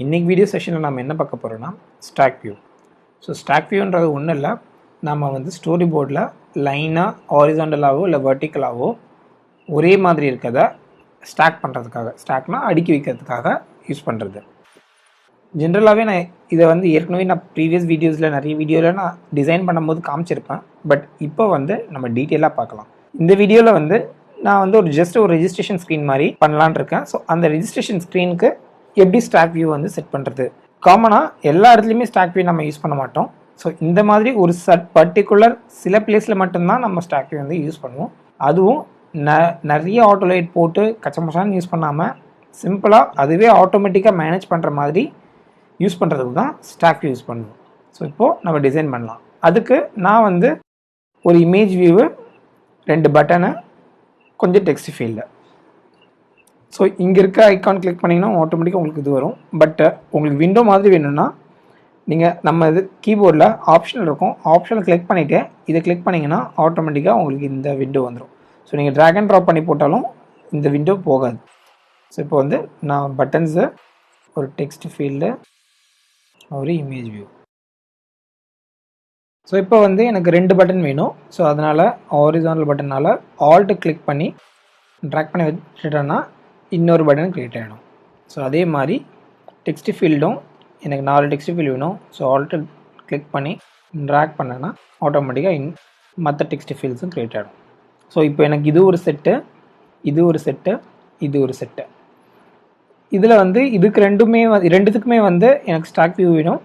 இன்றைக்கி வீடியோ செஷனில் நம்ம என்ன பார்க்க போகிறோன்னா ஸ்டாக் வியூ. ஸோ ஸ்டாக் வியூன்றது ஒன்றும் இல்லை, நம்ம வந்து ஸ்டோரி போர்டில் லைனாக ஹாரிசாண்டலாகவோ இல்லை வெர்டிக்கலாகவோ ஒரே மாதிரி இருக்கிறத ஸ்டாக் பண்ணுறதுக்காக, ஸ்டாக்னால் அடுக்கி வைக்கிறதுக்காக யூஸ் பண்ணுறது. ஜென்ரலாகவே நான் இதை வந்து ஏற்கனவே நான் ப்ரீவியஸ் வீடியோஸில் நிறைய வீடியோவில் நான் டிசைன் பண்ணும்போது காமிச்சிருப்பேன். பட் இப்போ வந்து நம்ம டீட்டெயிலாக பார்க்கலாம். இந்த வீடியோவில் வந்து நான் வந்து ஒரு ரெஜிஸ்ட்ரேஷன் ஸ்க்ரீன் மாதிரி பண்ணலான் இருக்கேன். ஸோ அந்த ரெஜிஸ்ட்ரேஷன் ஸ்க்ரீனுக்கு எப்படி ஸ்டாக் வியூ வந்து செட் பண்ணுறது. காமனாக எல்லா இடத்துலையுமே ஸ்டாக் வியூ நம்ம யூஸ் பண்ண மாட்டோம். ஸோ இந்த மாதிரி ஒரு பர்டிகுலர் சில பிளேஸில் மட்டும்தான் நம்ம ஸ்டாக் வியூ வந்து யூஸ் பண்ணுவோம். அதுவும் நிறைய ஆட்டோலைட் போட்டு கச்சமச்சான்னு யூஸ் பண்ணாமல் சிம்பிளாக அதுவே ஆட்டோமேட்டிக்காக மேனேஜ் பண்ணுற மாதிரி யூஸ் பண்ணுறதுக்கு தான் ஸ்டாக் வியூ யூஸ் பண்ணுவோம். ஸோ இப்போது நம்ம டிசைன் பண்ணலாம். அதுக்கு நான் வந்து ஒரு இமேஜ் வியூவு, 2 பட்டனு, கொஞ்சம் டெக்ஸ்ட் ஃபீல்டு. ஸோ இங்கே இருக்க ஐக்கான் கிளிக் பண்ணிங்கன்னா ஆட்டோமேட்டிக்காக உங்களுக்கு இது வரும். பட் உங்களுக்கு விண்டோ மாதிரி வேணும்னா நீங்கள் நம்ம இது கீபோர்டில் ஆப்ஷன் இருக்கும், ஆப்ஷனில் கிளிக் பண்ணிவிட்டு இதை கிளிக் பண்ணிங்கன்னா ஆட்டோமேட்டிக்காக உங்களுக்கு இந்த விண்டோ வந்துடும். ஸோ நீங்கள் ட்ராக் அண்ட் ட்ராப் பண்ணி போட்டாலும் இந்த விண்டோ போகாது. ஸோ இப்போ வந்து நான் பட்டன்ஸு, ஒரு டெக்ஸ்ட் ஃபீல்டு, ஒரு இமேஜ் வியூ. ஸோ இப்போ வந்து எனக்கு 2 பட்டன் வேணும். ஸோ அதனால் ஹாரிசாண்டல் பட்டனால் ஆல்ட்டு கிளிக் பண்ணி ட்ராக் பண்ணி வச்சுட்டேன்னா இன்னொரு பட்டன் க்ரியேட் ஆகிடும். ஸோ அதே மாதிரி டெக்ஸ்ட் ஃபீல்டும் எனக்கு 4 டெக்ஸ்ட் ஃபீல்டு வேணும். ஸோ ஆல்ட்டு கிளிக் பண்ணி ட்ராக் பண்ணேன்னா ஆட்டோமேட்டிக்காக மற்ற டெக்ஸ்ட் ஃபீல்ட்ஸும் க்ரியேட் ஆகிடும். ஸோ இப்போ எனக்கு இது ஒரு செட்டு, இது ஒரு செட்டு, இது ஒரு செட்டு. இதில் வந்து இதுக்கு ரெண்டுத்துக்குமே வந்து எனக்கு ஸ்டாக் வியூ வேணும்.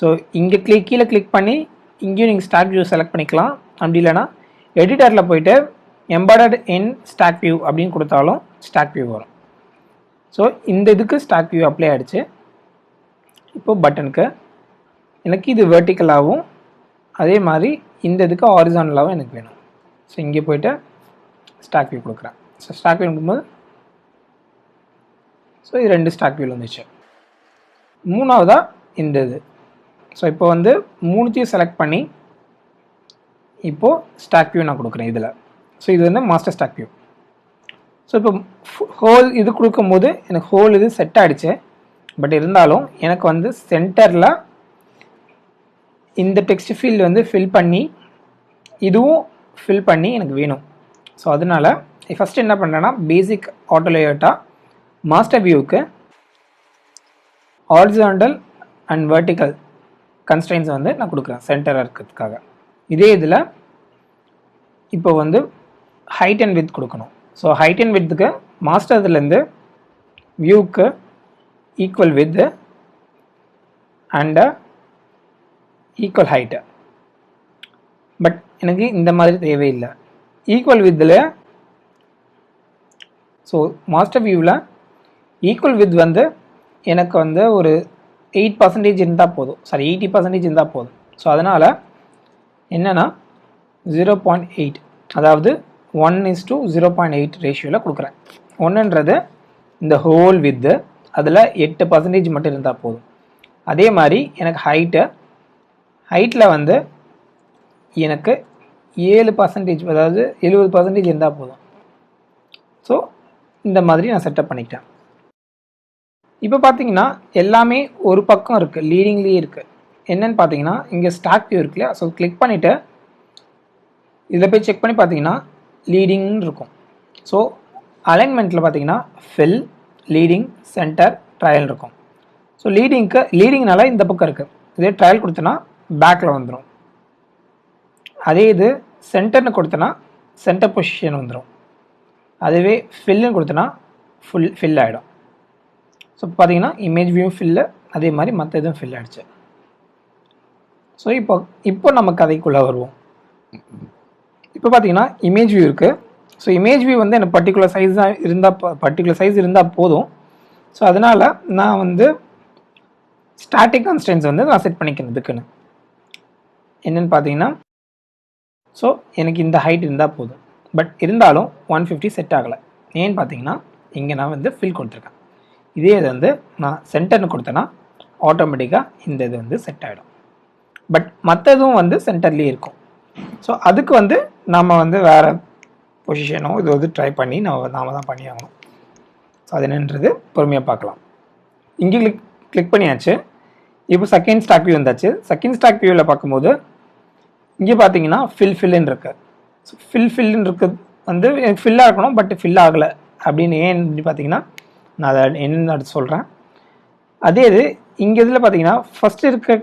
ஸோ இங்கே கீழே கிளிக் பண்ணி இங்கேயும் நீங்கள் ஸ்டாக் வியூ செலக்ட் பண்ணிக்கலாம். அப்படி இல்லைனா எடிட்டரில் போய்ட்டு எம்பெடட் இன் ஸ்டாக் வியூ அப்படின்னு கொடுத்தாலும் ஸ்டாக் வியூ வரும். ஸோ இந்த இதுக்கு ஸ்டாக் வியூ அப்ளை ஆகிடுச்சு. இப்போது பட்டனுக்கு எனக்கு இது வெர்டிக்கலாகவும் அதே மாதிரி இந்த இதுக்கு ஹாரிசாண்டலாகவும் எனக்கு வேணும். ஸோ இங்கே போய்ட்டு ஸ்டாக் வியூ கொடுக்குறேன். ஸோ ஸ்டாக் வியூ கொடுக்கும்போது ஸோ இது 2 ஸ்டாக் வியூவில் வந்துச்சு. மூணாவதாக இந்த இது. ஸோ இப்போ வந்து 3த்தையும் செலக்ட் பண்ணி இப்போது ஸ்டாக் வியூ நான் கொடுக்குறேன் இதில். ஸோ இது வந்து மாஸ்டர் ஸ்டாக் வியூ. ஸோ இப்போ ஹோல் இது கொடுக்கும்போது எனக்கு ஹோல் இது செட் ஆகிடுச்சு. பட் இருந்தாலும் எனக்கு வந்து சென்டரில் இந்த டெக்ஸ்ட் ஃபீல்டு வந்து ஃபில் பண்ணி இதுவும் ஃபில் பண்ணி எனக்கு வேணும். ஸோ அதனால் ஃபஸ்ட்டு என்ன பண்ணுறேன்னா பேசிக் ஆட்டோ லேஅவுட்டாக மாஸ்டர் வியூவுக்கு ஹாரிசாண்டல் அண்ட் வெர்டிக்கல் கன்ஸ்ட்ரெயின்ஸ் வந்து நான் கொடுக்குறேன் சென்டராக இருக்கிறதுக்காக. இதே இதில் இப்போ வந்து ஹைட் அண்ட் வித் கொடுக்கணும். ஸோ ஹைட் அண்ட் வித்துக்கு மாஸ்டர் இதுலேருந்து வியூக்கு equal width and equal height. But எனக்கு இந்த மாதிரி தேவையில்லை. ஈக்குவல் வித்தில் ஸோ மாஸ்டர் வியூவில் ஈக்குவல் வித் வந்து எனக்கு வந்து ஒரு 8% இருந்தால் போதும், 80% இருந்தால் போதும். ஸோ அதனால் என்னென்னா 0.8, அதாவது 1:0.8 ரேஷியோவில் கொடுக்குறேன். 1ன்றது இந்த ஹோல் வித்து, அதில் 8% மட்டும் இருந்தால் போதும். அதே மாதிரி எனக்கு ஹைட்டில் வந்து எனக்கு 7%, அதாவது 70% இருந்தால் போதும். ஸோ இந்த மாதிரி நான் செட்டப் பண்ணிக்கிட்டேன். இப்போ பார்த்தீங்கன்னா எல்லாமே ஒரு பக்கம் இருக்குது, லீடிங்லேயே இருக்குது. என்னென்னு பார்த்தீங்கன்னா இங்கே ஸ்டாக் வியூ இருக்கு இல்லையா. ஸோ கிளிக் பண்ணிவிட்டு இதில் போய் செக் பண்ணி பார்த்தீங்கன்னா லீடிங்னு இருக்கும். ஸோ அலைன்மெண்ட்டில் பார்த்தீங்கன்னா ஃபில், லீடிங், சென்டர், ட்ரையல் இருக்கும். ஸோ லீடிங்னால இந்த பக்கம் இருக்குது. இதே ட்ரையல் கொடுத்தனா பேக்கில் வந்துடும். அதே இது சென்டர்னு கொடுத்தனா சென்டர் பொசிஷன் வந்துடும். அதுவே ஃபில்லுன்னு கொடுத்தனா ஃபில் ஆகிடும். ஸோ பார்த்தீங்கன்னா இமேஜ் வியூ ஃபில்லு, அதே மாதிரி மற்ற இதுவும் ஃபில் ஆகிடுச்சு. ஸோ இப்போ நம்ம கதைக்குள்ளே வருவோம். இப்போ பார்த்தீங்கன்னா இமேஜ் வியூ இருக்குது. ஸோ இமேஜ் வியூ வந்து எனக்கு பர்டிகுலர் சைஸ் இருந்தால் போதும். ஸோ அதனால் நான் வந்து ஸ்டாட்டிக் கன்ஸ்ட்ரெயின்ஸ் வந்து நான் செட் பண்ணிக்கிறதுக்குன்னு என்னென்னு பார்த்தீங்கன்னா, ஸோ எனக்கு இந்த ஹைட் இருந்தால் போதும். பட் இருந்தாலும் 150 செட் ஆகலை. ஏன்னு பார்த்தீங்கன்னா இங்கே நான் வந்து ஃபில் கொடுத்துருக்கேன். இதே இது வந்து நான் சென்டர்னு கொடுத்தேன்னா ஆட்டோமேட்டிக்காக இந்த இது வந்து செட் ஆகிடும். பட் மற்றதும் வந்து சென்டர்லேயே இருக்கும். ஸோ அதுக்கு வந்து நம்ம வந்து வேறு பொசிஷனோ இது வந்து ட்ரை பண்ணி நாம தான் பண்ணி ஆகணும். ஸோ அது என்னன்றது பொறுமையாக பார்க்கலாம். இங்கே கிளிக் பண்ணியாச்சு. இப்போ செகண்ட் ஸ்டாக் வியூ வந்தாச்சு. செகண்ட் ஸ்டாக் வியூவில் பார்க்கும்போது இங்கே பார்த்தீங்கன்னா ஃபில்லுன்னு இருக்கு. ஸோ ஃபில்லுன்னு இருக்குது வந்து எனக்கு ஃபில்லாக இருக்கணும், பட் ஃபில் ஆகலை அப்படின்னு ஏன் பார்த்தீங்கன்னா நான் அதை என்னென்னு அடுத்து சொல்கிறேன். அதே இது இங்கே இதில் பார்த்தீங்கன்னா ஃபஸ்ட்டு இருக்க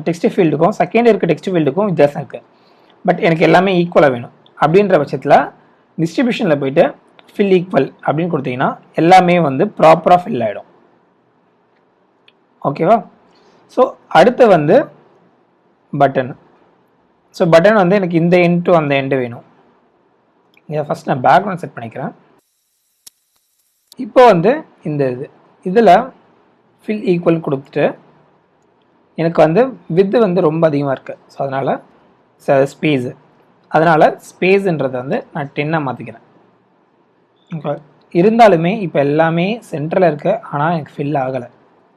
டெக்ஸ்ட் ஃபீல்டுக்கும் செகண்ட் இருக்க டெக்ஸ்ட் ஃபீல்டுக்கும் வித்தியாசம் இருக்குது. பட் எனக்கு எல்லாமே ஈக்குவலாக வேணும் அப்படின்ற பட்சத்தில் டிஸ்ட்ரிபியூஷனில் போயிட்டு ஃபில் ஈக்குவல் அப்படின்னு கொடுத்தீங்கன்னா எல்லாமே வந்து ப்ராப்பராக ஃபில் ஆகிடும். ஓகேவா? ஸோ அடுத்து வந்து பட்டன். ஸோ பட்டன் வந்து எனக்கு இந்த எண்ட் டு அந்த எண்டு வேணும். இதை ஃபஸ்ட் நான் பேக்ரவுண்ட் செட் பண்ணிக்கிறேன். இப்போ வந்து இந்த இதில் ஃபில் ஈக்குவல் கொடுத்துட்டு எனக்கு வந்து வித்து வந்து ரொம்ப அதிகமாக இருக்குது. ஸோ அதனால் ஸ்பேஸு, அதனால் ஸ்பேஸுன்றதை வந்து நான் 10 மாற்றிக்கிறேன். ஓகே, இருந்தாலுமே இப்போ எல்லாமே சென்டரில் இருக்குது, ஆனால் எனக்கு ஃபில் ஆகலை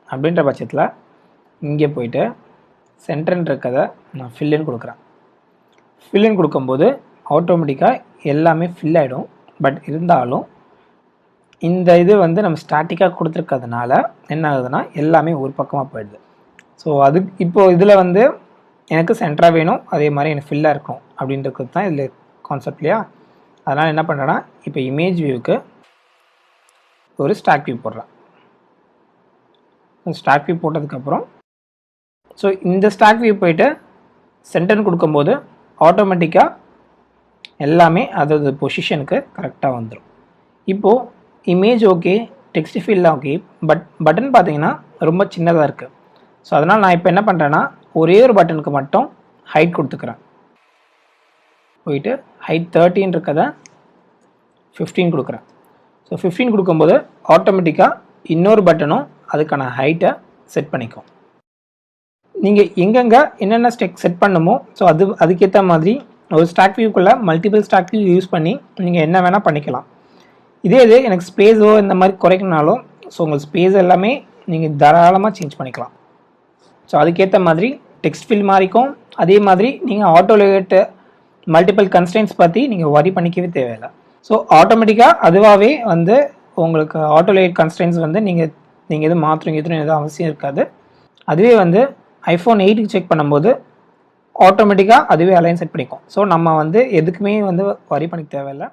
அப்படின்ற பட்சத்தில் இங்கே போயிட்டு சென்டர்ன்னு இருக்கிறத நான் ஃபில்லுன்னு கொடுக்குறேன். ஃபில்லுன்னு கொடுக்கும்போது ஆட்டோமேட்டிக்காக எல்லாமே ஃபில் ஆகிடும். பட் இருந்தாலும் இந்த இது வந்து நம்ம ஸ்டாட்டிக்காக கொடுத்துருக்கிறதுனால என்ன ஆகுதுன்னா எல்லாமே ஒரு பக்கமாக போயிடுது. ஸோ அது இப்போது இதில் வந்து எனக்கு சென்டராக வேணும், அதே மாதிரி எனக்கு ஃபில்லாக இருக்கணும் அப்படின்றது தான் இதில் கான்செப்ட் இல்லையா? அதனால் என்ன பண்ணுறேன்னா இப்போ இமேஜ் வியூவுக்கு ஒரு ஸ்டாக் வியூ போடுறேன். ஸ்டாக் வியூ போட்டதுக்கப்புறம் ஸோ இந்த ஸ்டாக் வியூ போயிட்டு சென்டர்னு கொடுக்கும்போது ஆட்டோமேட்டிக்காக எல்லாமே அதோட பொசிஷனுக்கு கரெக்டாக வந்துடும். இப்போது இமேஜ் ஓகே, டெக்ஸ்ட் ஃபீல்ட்லாம் ஓகே, பட்டன் பார்த்தீங்கன்னா ரொம்ப சின்னதாக இருக்குது. ஸோ அதனால் நான் இப்போ என்ன பண்ணுறேன்னா ஒரே ஒரு பட்டனுக்கு மட்டும் ஹைட் கொடுத்துக்கிறேன். போயிட்டு ஹைட் 13 இருக்கிறத 15 கொடுக்குறேன். ஸோ 15 கொடுக்கும்போது ஆட்டோமேட்டிக்காக இன்னொரு பட்டனும் அதுக்கான ஹைட்டை செட் பண்ணிக்கும். நீங்கள் எங்கெங்கே என்னென்ன செட் பண்ணுமோ ஸோ அதுக்கேற்ற மாதிரி ஒரு ஸ்டாக் வியூக்குள்ளே மல்டிபிள் ஸ்டாக் வியூ யூஸ் பண்ணி நீங்கள் என்ன வேணால் பண்ணிக்கலாம். இதே இது எனக்கு ஸ்பேஸோ இந்த மாதிரி குறைக்கணுனாலும் ஸோ உங்கள் ஸ்பேஸ் எல்லாமே நீங்கள் தாராளமாக சேஞ்ச் பண்ணிக்கலாம். ஸோ அதுக்கேற்ற மாதிரி டெக்ஸ்ட் ஃபில் மாறிக்கும். அதே மாதிரி நீங்கள் ஆட்டோலேட் மல்டிபிள் கன்ஸ்டன்ட்ஸ் பற்றி நீங்கள் வரி பண்ணிக்கவே தேவையில்லை. ஸோ ஆட்டோமேட்டிக்காக அதுவாகவே வந்து உங்களுக்கு ஆட்டோலேட் கன்ஸ்டன்ட்ஸ் வந்து நீங்கள் எதுவும் மாற்றுறீங்க எதுவும் அவசியம் இருக்காது. அதுவே வந்து iPhone 8 செக் பண்ணும்போது ஆட்டோமேட்டிக்காக அதுவே அலைன் செட் பண்ணிக்கும். ஸோ நம்ம வந்து எதுக்குமே வந்து வரி பண்ணிக்க தேவையில்லை.